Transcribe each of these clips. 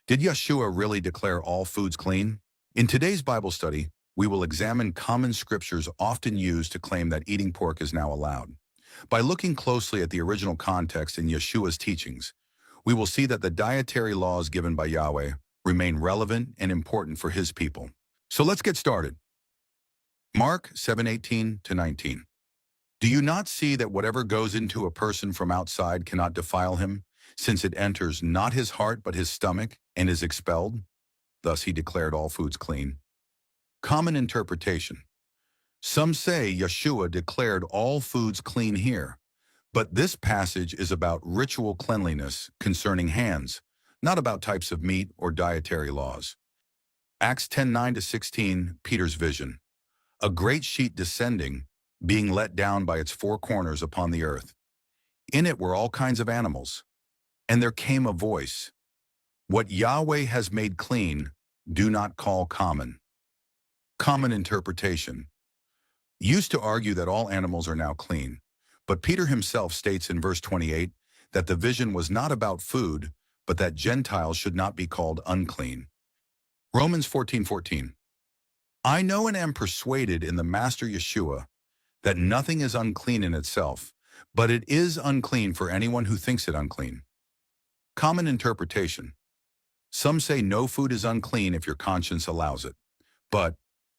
Did Yahshua really declare all foods clean? In today's Bible study, we will examine common scriptures often used to claim that eating pork is now allowed. By looking closely at the original context in Yeshua's teachings, we will see that the dietary laws given by Yahweh remain relevant and important for his people. So let's get started. Mark 7:18-19. Do you not see that whatever goes into a person from outside cannot defile him, since it enters not his heart but his stomach and is expelled? Thus he declared all foods clean. Common interpretation. Some say Yeshua declared all foods clean here, but this passage is about ritual cleanliness concerning hands, not about types of meat or dietary laws. Acts 10:9-16, Peter's vision. A great sheet descending, being let down by its four corners upon the earth. In it were all kinds of animals. And there came a voice, "What Yahweh has made clean, do not call common." Common interpretation. Used to argue that all animals are now clean, but Peter himself states in verse 28 that the vision was not about food, but that Gentiles should not be called unclean. Romans 14:14. I know and am persuaded in the Master Yeshua that nothing is unclean in itself, but it is unclean for anyone who thinks it unclean. Common interpretation. Some say no food is unclean if your conscience allows it, but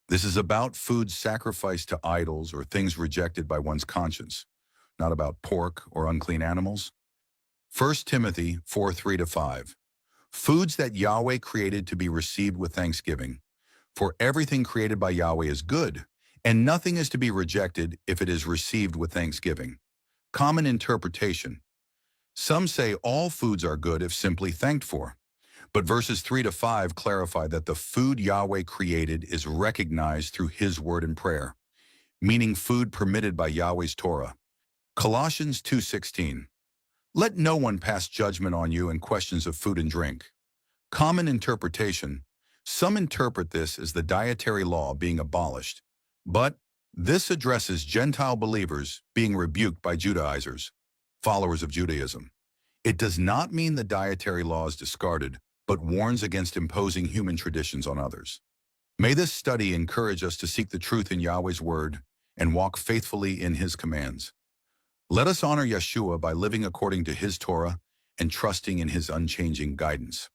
this is about food sacrificed to idols or things rejected by one's conscience, not about pork or unclean animals. 1 Timothy 4:3-5. Foods that Yahweh created to be received with thanksgiving. For everything created by Yahweh is good, and nothing is to be rejected if it is received with thanksgiving. Common interpretation. Some say all foods are good if simply thanked for, but verses 3-5 clarify that the food Yahweh created is recognized through his word and prayer, meaning food permitted by Yahweh's Torah. Colossians 2:16. Let no one pass judgment on you in questions of food and drink. Common interpretation. Some interpret this as the dietary law being abolished, but this addresses Gentile believers being rebuked by Judaizers, followers of Judaism. It does not mean the dietary law is discarded, but warns against imposing human traditions on others. May this study encourage us to seek the truth in Yahweh's word and walk faithfully in his commands. Let us honor Yeshua by living according to his Torah and trusting in his unchanging guidance.